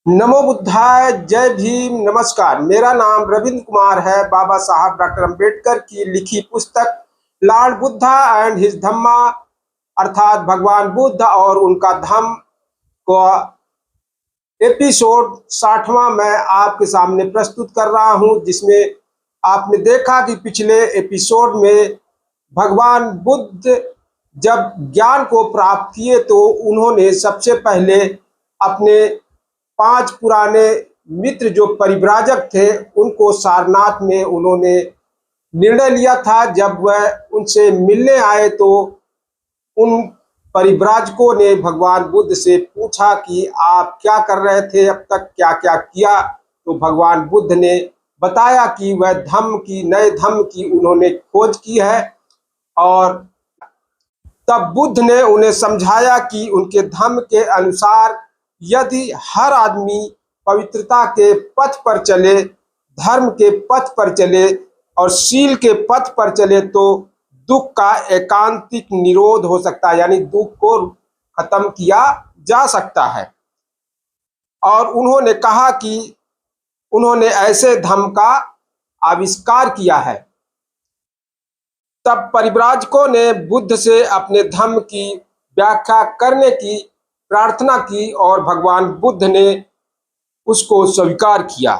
नमो बुद्धाय, जय भीम, नमस्कार। मेरा नाम रविंद्र कुमार है। बाबा साहब डॉक्टर अंबेडकर की लिखी पुस्तक लॉर्ड बुद्धा एंड हिज धम्मा अर्थात भगवान बुद्ध और उनका धम्म को एपिसोड 60वां मैं आपके सामने प्रस्तुत कर रहा हूं, जिसमें आपने देखा कि पिछले एपिसोड में भगवान बुद्ध जब ज्ञान को प्राप्त किए तो उन्होंने सबसे पहले अपने 5 पुराने मित्र जो परिव्राजक थे उनको सारनाथ में उन्होंने निर्णय लिया था। जब वह उनसे मिलने आए तो उन परिव्राजकों ने भगवान बुद्ध से पूछा कि आप क्या कर रहे थे, अब तक क्या क्या किया। तो भगवान बुद्ध ने बताया कि वह नए धम्म की उन्होंने खोज की है। और तब बुद्ध ने उन्हें समझाया कि उनके धम्म के अनुसार यदि हर आदमी पवित्रता के पथ पर चले, धर्म के पथ पर चले और शील के पथ पर चले तो दुख का एकांतिक निरोध हो सकता है, यानी दुख को खत्म किया जा सकता है। और उन्होंने कहा कि उन्होंने ऐसे धम्म का आविष्कार किया है। तब परिव्राजकों ने बुद्ध से अपने धम्म की व्याख्या करने की प्रार्थना की और भगवान बुद्ध ने उसको स्वीकार किया।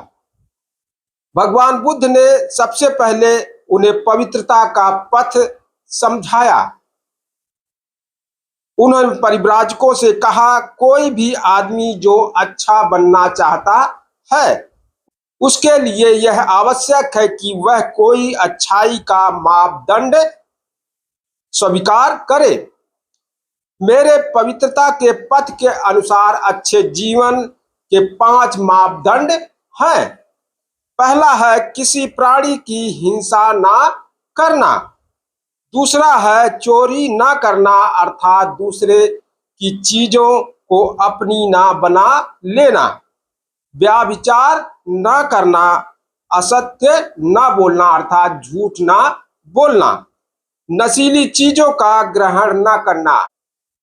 भगवान बुद्ध ने सबसे पहले उन्हें पवित्रता का पथ समझाया। उन्होंने परिव्राजकों से कहा, कोई भी आदमी जो अच्छा बनना चाहता है उसके लिए यह आवश्यक है कि वह कोई अच्छाई का मापदंड स्वीकार करे। मेरे पवित्रता के पथ के अनुसार अच्छे जीवन के 5 मापदंड हैं। पहला है किसी प्राणी की हिंसा ना करना। दूसरा है चोरी ना करना अर्थात दूसरे की चीजों को अपनी ना बना लेना। व्यभिचार न करना, असत्य न बोलना अर्थात झूठ ना बोलना, नशीली चीजों का ग्रहण न करना।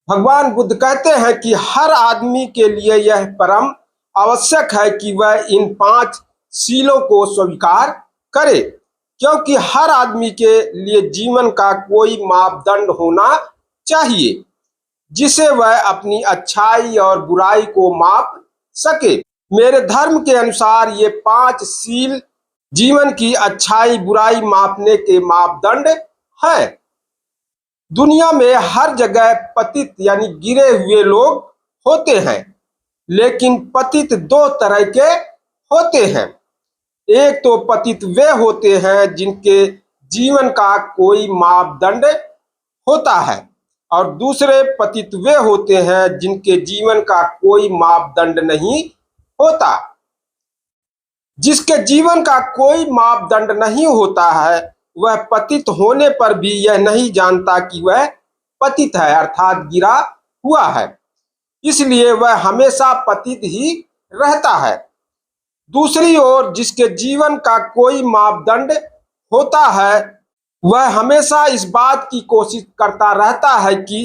भगवान बुद्ध कहते हैं कि हर आदमी के लिए यह परम आवश्यक है कि वह इन 5 शीलों को स्वीकार करे, क्योंकि हर आदमी के लिए जीवन का कोई मापदंड होना चाहिए जिसे वह अपनी अच्छाई और बुराई को माप सके। मेरे धर्म के अनुसार ये 5 शील जीवन की अच्छाई बुराई मापने के मापदंड हैं। दुनिया में हर जगह पतित यानी गिरे हुए लोग होते हैं, लेकिन पतित 2 तरह के होते हैं। एक तो पतित वे होते हैं जिनके जीवन का कोई मापदंड होता है और दूसरे पतित वे होते हैं जिनके जीवन का कोई मापदंड नहीं होता। जिसके जीवन का कोई मापदंड नहीं होता है वह पतित होने पर भी यह नहीं जानता कि वह पतित है अर्थात गिरा हुआ है, इसलिए वह हमेशा पतित ही रहता है। दूसरी ओर जिसके जीवन का कोई मापदंड होता है वह हमेशा इस बात की कोशिश करता रहता है कि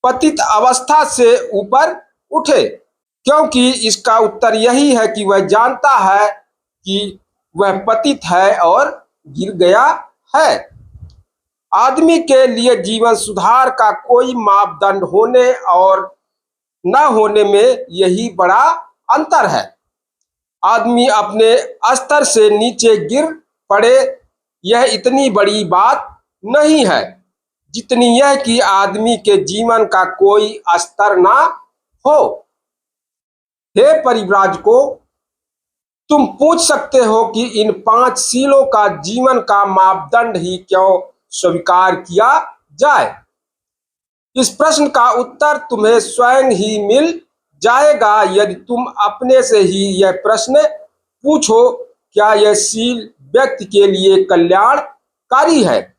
पतित अवस्था से ऊपर उठे, क्योंकि इसका उत्तर यही है कि वह जानता है कि वह पतित है और गिर गया है। आदमी के लिए जीवन सुधार का कोई मापदंड होने और न होने में यही बड़ा अंतर है। आदमी अपने स्तर से नीचे गिर पड़े यह इतनी बड़ी बात नहीं है जितनी यह कि आदमी के जीवन का कोई स्तर ना हो। हे परिव्राजकों, तुम पूछ सकते हो कि इन 5 शीलों का जीवन का मापदंड ही क्यों स्वीकार किया जाए। इस प्रश्न का उत्तर तुम्हें स्वयं ही मिल जाएगा यदि तुम अपने से ही यह प्रश्न पूछो, क्या यह शील व्यक्ति के लिए कल्याणकारी है,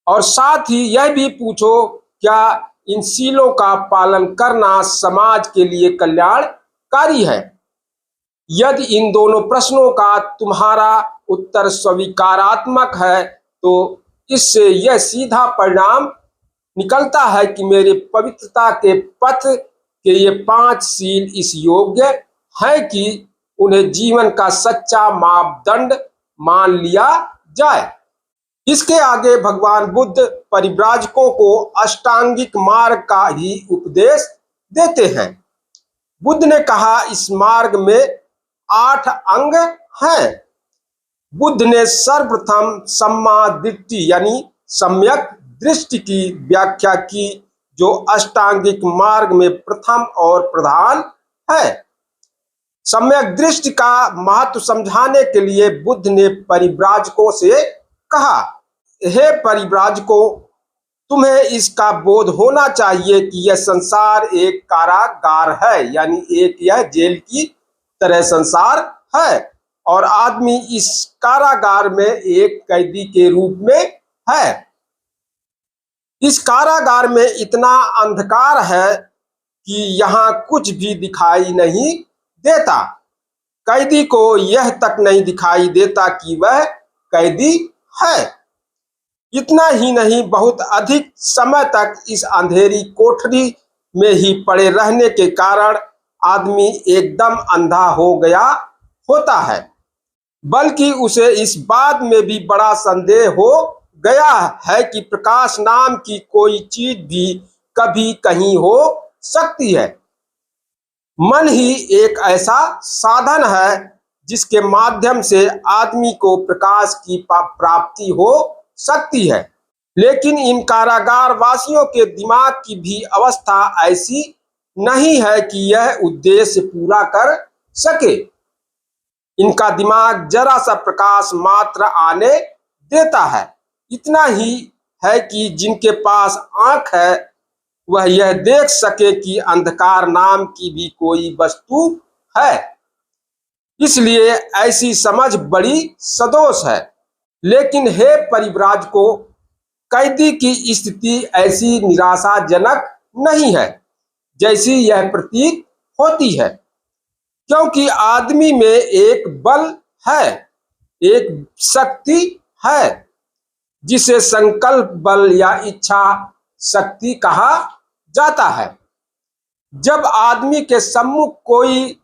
और साथ ही यह भी पूछो क्या इन शीलों का पालन करना समाज के लिए कल्याणकारी है। यदि इन दोनों प्रश्नों का तुम्हारा उत्तर स्वीकारात्मक है तो इससे यह सीधा परिणाम निकलता है कि मेरे पवित्रता के पथ के ये 5 शील इस योग्य है कि उन्हें जीवन का सच्चा मापदंड मान लिया जाए। इसके आगे भगवान बुद्ध परिव्राजकों को अष्टांगिक मार्ग का ही उपदेश देते हैं। बुद्ध ने कहा, इस मार्ग में 8 अंग हैं। बुद्ध ने सर्वप्रथम सम्मा दृष्टि यानी सम्यक दृष्टि की व्याख्या की, जो अष्टांगिक मार्ग में प्रथम और प्रधान है। सम्यक दृष्टि का महत्व समझाने के लिए बुद्ध ने परिव्राजकों से कहा, हे परिव्राजकों, तुम्हें इसका बोध होना चाहिए कि यह संसार एक कारागार है, यानी एक यह जेल की तरह संसार है और आदमी इस कारागार में एक कैदी के रूप में है। इस कारागार में इतना अंधकार है कि यहाँ कुछ भी दिखाई नहीं देता। कैदी को यह तक नहीं दिखाई देता कि वह कैदी है। इतना ही नहीं, बहुत अधिक समय तक इस अंधेरी कोठरी में ही पड़े रहने के कारण आदमी एकदम अंधा हो गया होता है, बल्कि उसे इस बात में भी बड़ा संदेह हो गया है कि प्रकाश नाम की कोई चीज भी कभी कहीं हो सकती है। मन ही एक ऐसा साधन है जिसके माध्यम से आदमी को प्रकाश की प्राप्ति हो सकती है। लेकिन इन कारागार वासियों के दिमाग की भी अवस्था ऐसी नहीं है कि यह उद्देश्य पूरा कर सके। इनका दिमाग जरा सा प्रकाश मात्र आने देता है। इतना ही है कि जिनके पास आंख है वह यह देख सके कि अंधकार नाम की भी कोई वस्तु है। इसलिए ऐसी समझ बड़ी सदोष है। लेकिन हे परिव्राजकों, कैदी की स्थिति ऐसी निराशाजनक नहीं है जैसी यह प्रतीत होती है, क्योंकि आदमी में एक बल है, एक शक्ति है जिसे संकल्प बल या इच्छा शक्ति कहा जाता है। जब आदमी के सम्मुख कोई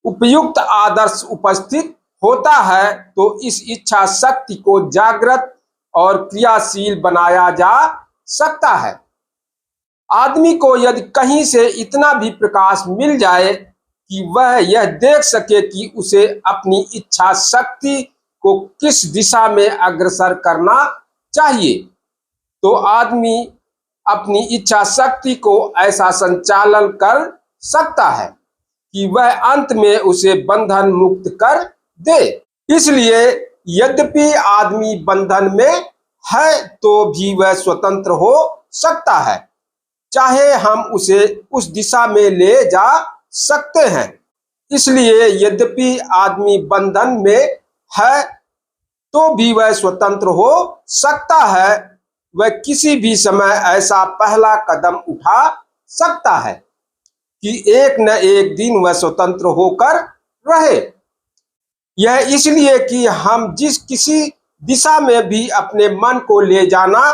उपयुक्त आदर्श उपस्थित होता है तो इस इच्छा शक्ति को जागृत और क्रियाशील बनाया जा सकता है। आदमी को यदि कहीं से इतना भी प्रकाश मिल जाए कि वह यह देख सके कि उसे अपनी इच्छा शक्ति को किस दिशा में अग्रसर करना चाहिए, तो आदमी अपनी इच्छा शक्ति को ऐसा संचालन कर सकता है कि वह अंत में उसे बंधन मुक्त कर दे। इसलिए यद्यपि आदमी बंधन में है तो भी वह स्वतंत्र हो सकता है, चाहे हम उसे उस दिशा में ले जा सकते हैं। इसलिए यद्यपि आदमी बंधन में है तो भी वह स्वतंत्र हो सकता है। वह किसी भी समय ऐसा पहला कदम उठा सकता है कि एक न एक दिन वह स्वतंत्र होकर रहे। यह इसलिए कि हम जिस किसी दिशा में भी अपने मन को ले जाना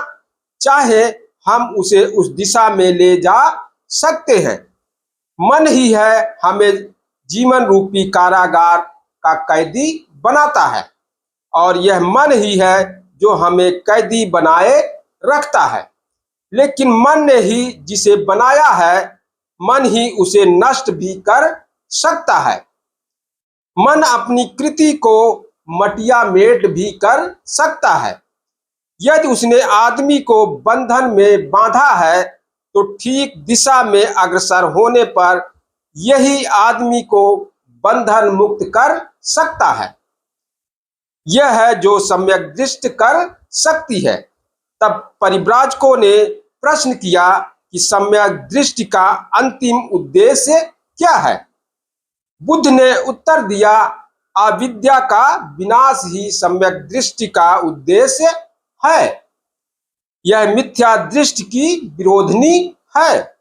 चाहे, हम उसे उस दिशा में ले जा सकते हैं। मन ही है हमें जीवन रूपी कारागार का कैदी बनाता है और यह मन ही है जो हमें कैदी बनाए रखता है। लेकिन मन ने ही जिसे बनाया है, मन ही उसे नष्ट भी कर सकता है। मन अपनी कृति को मटिया मेट भी कर सकता है। यदि उसने आदमी को बंधन में बांधा है तो ठीक दिशा में अग्रसर होने पर यही आदमी को बंधन मुक्त कर सकता है। यह है जो सम्यक दृष्टि कर सकती है। तब परिव्राजकों ने प्रश्न किया कि सम्यक दृष्टि का अंतिम उद्देश्य क्या है। बुद्ध ने उत्तर दिया, अविद्या का विनाश ही सम्यक दृष्टि का उद्देश्य है। यह मिथ्या दृष्टि की विरोधनी है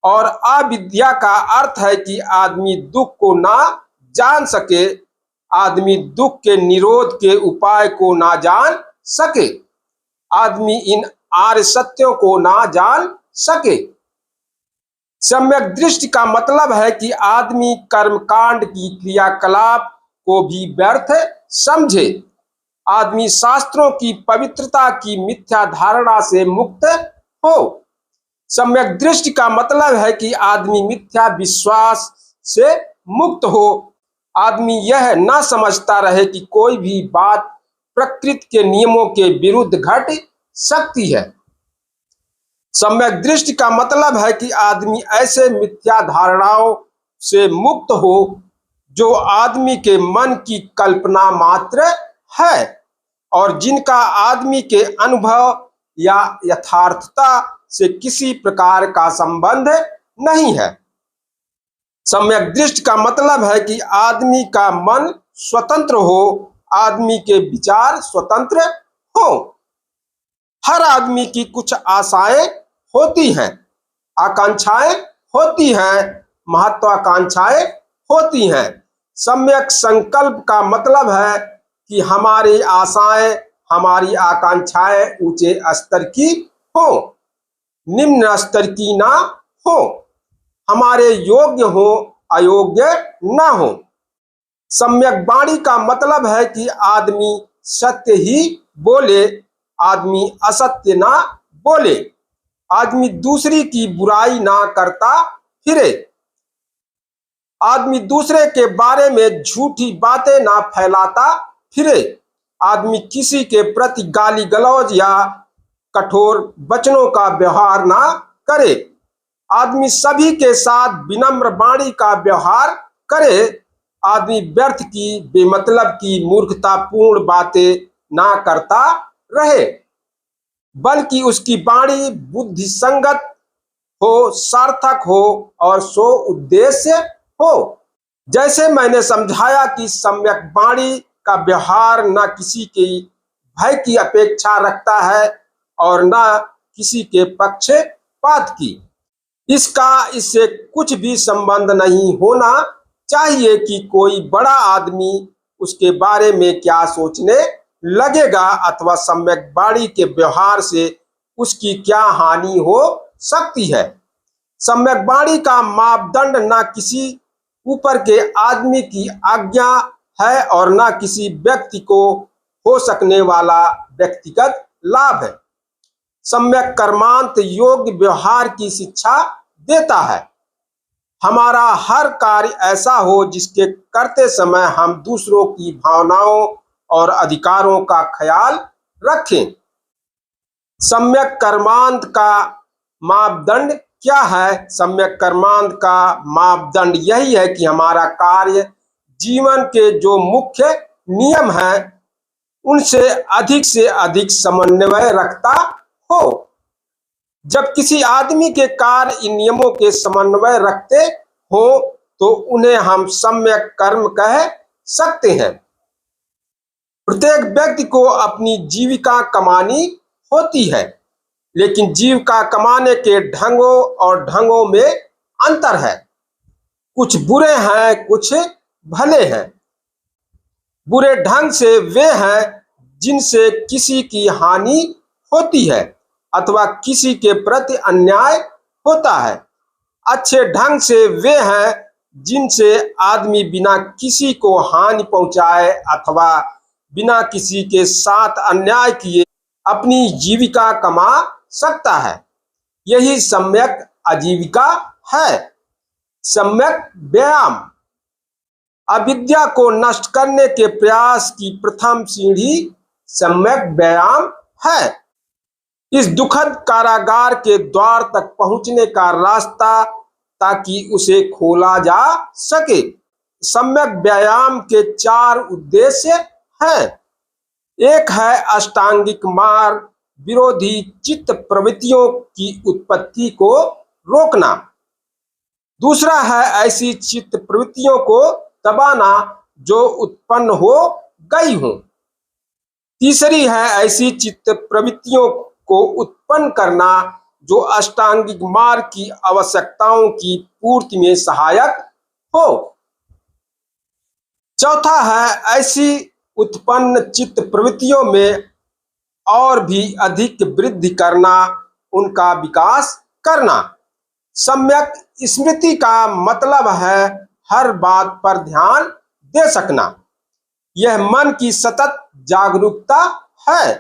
और अविद्या का अर्थ है कि आदमी दुख को ना जान सके, आदमी दुख के निरोध के उपाय को ना जान सके, आदमी इन आर्य सत्यों को ना जान सके। सम्यक दृष्टि का मतलब है कि आदमी कर्मकांड की क्रियाकलाप को भी व्यर्थ समझे। आदमी शास्त्रों की पवित्रता की मिथ्या धारणा से मुक्त हो। सम्यक दृष्टि का मतलब है कि आदमी मिथ्या विश्वास से मुक्त हो। आदमी यह न समझता रहे कि कोई भी बात प्रकृति के नियमों के विरुद्ध घट सकती है। सम्यक दृष्टि का मतलब है कि आदमी ऐसे मिथ्या धारणाओं से मुक्त हो जो आदमी के मन की कल्पना मात्र है और जिनका आदमी के अनुभव या यथार्थता से किसी प्रकार का संबंध नहीं है। सम्यक दृष्टि का मतलब है कि आदमी का मन स्वतंत्र हो, आदमी के विचार स्वतंत्र हो। हर आदमी की कुछ आशाएं होती हैं, आकांक्षाएं होती हैं, महत्वाकांक्षाएं होती हैं। सम्यक संकल्प का मतलब है कि हमारी आशाएं, हमारी आकांक्षाएं ऊंचे स्तर की हो, निम्न स्तर की ना हो, हमारे योग्य हो, अयोग्य ना हो। सम्यक वाणी का मतलब है कि आदमी सत्य ही बोले, आदमी असत्य ना बोले, आदमी दूसरी की बुराई ना करता फिरे, आदमी दूसरे के बारे में झूठी बातें ना फैलाता फिरे, आदमी किसी के प्रति गाली गलौज या कठोर वचनों का व्यवहार ना करे, आदमी सभी के साथ विनम्र वाणी का व्यवहार करे, आदमी व्यर्थ की, बेमतलब की, मूर्खतापूर्ण बातें ना करता रहे, बल्कि उसकी वाणी बुद्धि संगत हो, सार्थक हो और सो उद्देश्य हो। जैसे मैंने समझाया कि सम्यक वाणी का व्यवहार न किसी के भय की अपेक्षा रखता है और न किसी के पक्षपात की। इसका इससे कुछ भी संबंध नहीं होना चाहिए कि कोई बड़ा आदमी उसके बारे में क्या सोचने लगेगा अथवा सम्यक वाणी के व्यवहार से उसकी क्या हानि हो सकती है। सम्यक वाणी का मापदंड न किसी ऊपर के आदमी की आज्ञा है और न किसी व्यक्ति को हो सकने वाला व्यक्तिगत लाभ है। सम्यक कर्मांत योग्य व्यवहार की शिक्षा देता है। हमारा हर कार्य ऐसा हो जिसके करते समय हम दूसरों की भावनाओं और अधिकारों का ख्याल रखें। सम्यक कर्मांत का मापदंड क्या है? सम्यक कर्मांत का मापदंड यही है कि हमारा कार्य जीवन के जो मुख्य नियम है उनसे अधिक समन्वय रखता हो। जब किसी आदमी के कार्य इन नियमों के समन्वय रखते हो तो उन्हें हम सम्यक कर्म कह सकते हैं। प्रत्येक व्यक्ति को अपनी जीविका कमानी होती है, लेकिन जीविका कमाने के ढंगों में अंतर है। कुछ बुरे हैं, कुछ भले हैं। बुरे ढंग से वे हैं जिनसे किसी की हानि होती है अथवा किसी के प्रति अन्याय होता है। अच्छे ढंग से वे हैं जिनसे आदमी बिना किसी को हानि पहुंचाए अथवा बिना किसी के साथ अन्याय किए अपनी जीविका कमा सकता है। यही सम्यक आजीविका है। सम्यक व्यायाम अविद्या को नष्ट करने के प्रयास की प्रथम सीढ़ी सम्यक व्यायाम है। इस दुखद कारागार के द्वार तक पहुंचने का रास्ता ताकि उसे खोला जा सके। सम्यक व्यायाम के 4 उद्देश्य हैं। एक है अष्टांगिक मार्ग विरोधी चित्त प्रवृत्तियों की उत्पत्ति को रोकना। दूसरा है ऐसी चित्त प्रवृत्तियों को दबाना जो उत्पन्न हो गई हो। तीसरी है ऐसी चित्त प्रवृत्तियों को उत्पन्न करना जो अष्टांगिक मार्ग की आवश्यकताओं की पूर्ति में सहायक हो। चौथा है ऐसी उत्पन्न चित्त प्रवृत्तियों में और भी अधिक वृद्धि करना, उनका विकास करना। सम्यक स्मृति का मतलब है हर बात पर ध्यान दे सकना। यह मन की सतत जागरूकता है।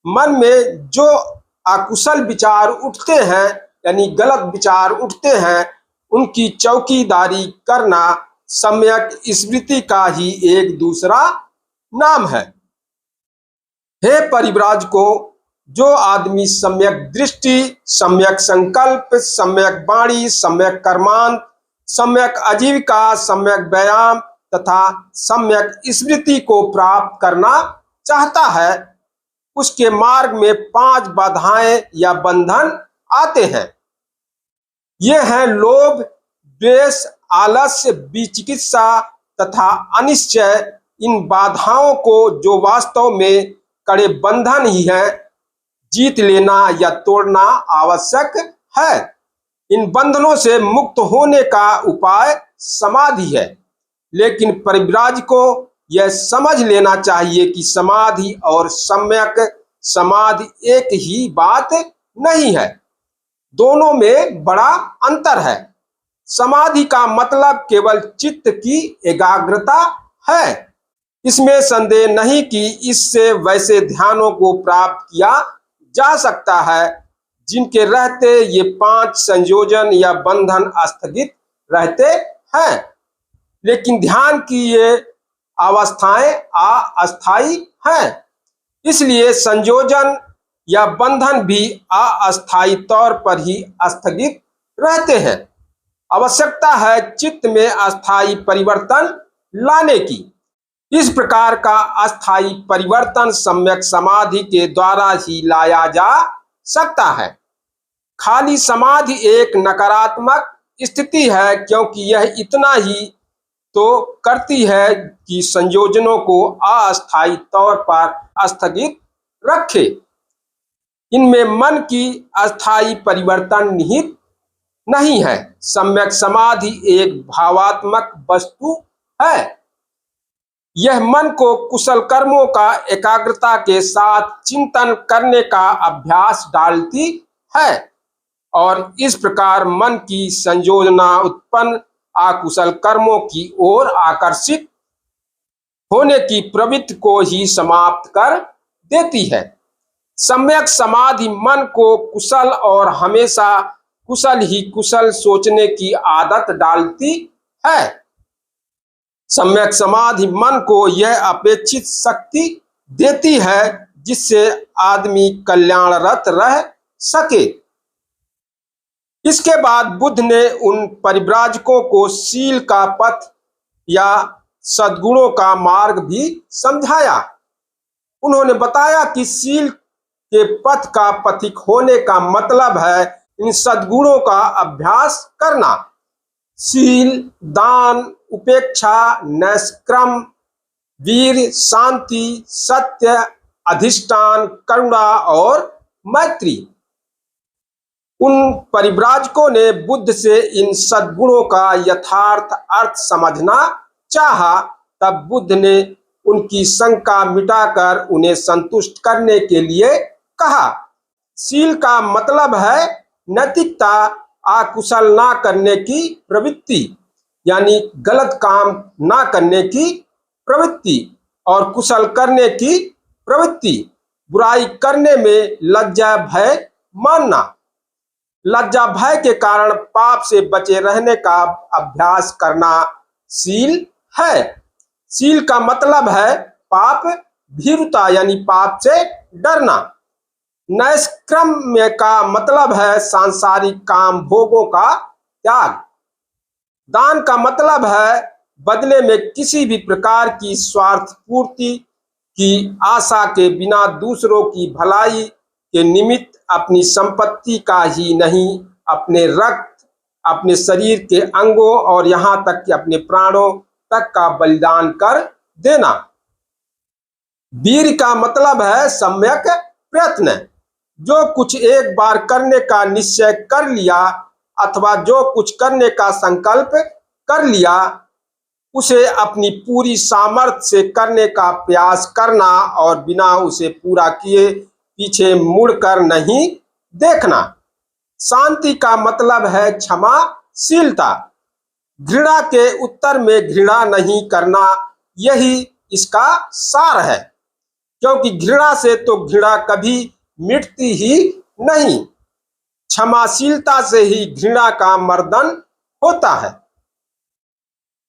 मन में जो अकुशल विचार उठते हैं, यानी गलत विचार उठते हैं, उनकी चौकीदारी करना सम्यक स्मृति का ही एक दूसरा नाम है। हे परिव्राजकों, जो आदमी सम्यक दृष्टि, सम्यक संकल्प, सम्यक वाणी, सम्यक कर्मांत, सम्यक आजीविका, सम्यक व्यायाम तथा सम्यक स्मृति को प्राप्त करना चाहता है, उसके मार्ग में 5 बाधाएं या बंधन आते हैं। ये हैं लोभ, द्वेष, आलस्य, विचिकित्सा तथा अनिश्चय। इन बाधाओं को, जो वास्तव में कड़े बंधन ही हैं, जीत लेना या तोड़ना आवश्यक है। इन बंधनों से मुक्त होने का उपाय समाधि है। लेकिन परिव्राजकों, यह समझ लेना चाहिए कि समाधि और सम्यक समाधि एक ही बात नहीं है। दोनों में बड़ा अंतर है। समाधि का मतलब केवल चित्त की एकाग्रता है। इसमें संदेह नहीं कि इससे वैसे ध्यानों को प्राप्त किया जा सकता है जिनके रहते ये 5 संयोजन या बंधन स्थगित रहते हैं। लेकिन ध्यान की ये अवस्थाएं अस्थायी हैं, इसलिए संयोजन या बंधन भी अस्थायी तौर पर ही स्थगित रहते हैं। आवश्यकता है चित्त में अस्थायी परिवर्तन लाने की। इस प्रकार का अस्थायी परिवर्तन सम्यक समाधि के द्वारा ही लाया जा सकता है। खाली समाधि एक नकारात्मक स्थिति है, क्योंकि यह इतना ही तो करती है कि संयोजनों को अस्थायी तौर पर स्थगित रखे। इनमें मन की अस्थायी परिवर्तन निहित नहीं है। सम्यक समाधि एक भावात्मक वस्तु है। यह मन को कुशल कर्मों का एकाग्रता के साथ चिंतन करने का अभ्यास डालती है और इस प्रकार मन की संयोजना उत्पन्न अकुशल कर्मों की ओर आकर्षित होने की प्रवृत्ति को ही समाप्त कर देती है। सम्यक समाधि मन को कुशल और हमेशा कुशल ही कुशल सोचने की आदत डालती है। सम्यक समाधि मन को यह अपेक्षित शक्ति देती है जिससे आदमी कल्याणरत रह सके। इसके बाद बुद्ध ने उन परिव्राजकों को शील का पथ या सद्गुणों का मार्ग भी समझाया। उन्होंने बताया कि शील के पथ का पथिक होने का मतलब है इन सद्गुणों का अभ्यास करना। शील, दान, उपेक्षा, नैष्क्रम, वीर, शांति, सत्य, अधिष्ठान, करुणा और मैत्री। उन परिव्राजकों ने बुद्ध से इन सद्गुणों का यथार्थ अर्थ समझना चाहा। तब बुद्ध ने उनकी शंका मिटाकर उन्हें संतुष्ट करने के लिए कहा, शील का मतलब है नैतिकता, अकुशल ना करने की प्रवृत्ति, यानी गलत काम ना करने की प्रवृत्ति और कुशल करने की प्रवृत्ति। बुराई करने में लज्जा भय मानना। लज्जा भय के कारण पाप से बचे रहने का अभ्यास करना शील है। शील का मतलब है पाप भीरुता, यानी पाप से डरना। नैष्क्रम का मतलब है सांसारिक काम भोगों का त्याग। दान का मतलब है बदले में किसी भी प्रकार की स्वार्थ पूर्ति की आशा के बिना दूसरों की भलाई के निमित्त अपनी संपत्ति का ही नहीं, अपने रक्त, अपने शरीर के अंगों और यहाँ तक कि अपने प्राणों तक का बलिदान कर देना। वीर का मतलब है सम्यक प्रयत्न। जो कुछ एक बार करने का निश्चय कर लिया अथवा जो कुछ करने का संकल्प कर लिया, उसे अपनी पूरी सामर्थ्य से करने का प्रयास करना और बिना उसे पूरा किए पीछे मुड़कर नहीं देखना। शांति का मतलब है क्षमा क्षमाशीलता। घृणा के उत्तर में घृणा नहीं करना, यही इसका सार है, क्योंकि घृणा से तो घृणा कभी मिटती ही नहीं। क्षमाशीलता से ही घृणा का मर्दन होता है।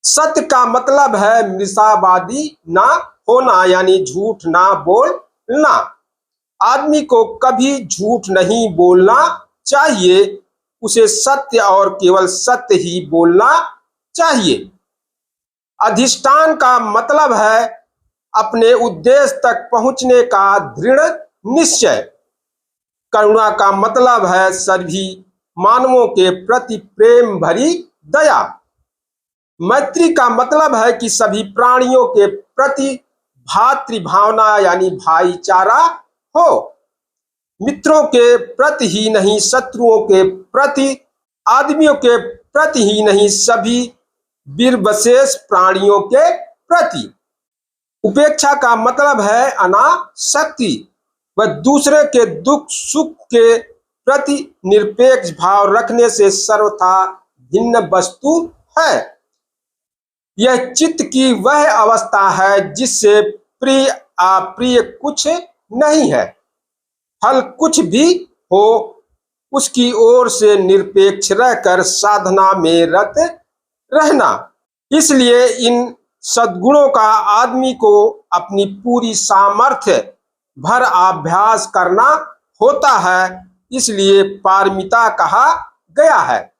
सत्य का मतलब है मृषावादी ना होना, यानी झूठ ना बोलना। आदमी को कभी झूठ नहीं बोलना चाहिए, उसे सत्य और केवल सत्य ही बोलना चाहिए। अधिष्ठान का मतलब है अपने उद्देश्य तक पहुंचने का दृढ़ निश्चय। करुणा का मतलब है सभी मानवों के प्रति प्रेम भरी दया। मैत्री का मतलब है कि सभी प्राणियों के प्रति भातृभावना यानी भाईचारा हो। मित्रों के प्रति ही नहीं, शत्रुओं के प्रति, आदमियों के प्रति ही नहीं, सभी वीरवशेष प्राणियों के प्रति। उपेक्षा का मतलब है अनासक्ति, वह दूसरे के दुख सुख के प्रति निरपेक्ष भाव रखने से सर्वथा भिन्न वस्तु है। यह चित्त की वह अवस्था है जिससे प्रिय अप्रिय कुछ नहीं है, फल कुछ भी हो उसकी ओर से निरपेक्ष रहकर साधना में रत रहना। इसलिए इन सद्गुणों का आदमी को अपनी पूरी सामर्थ्य भर अभ्यास करना होता है, इसलिए पारमिता कहा गया है।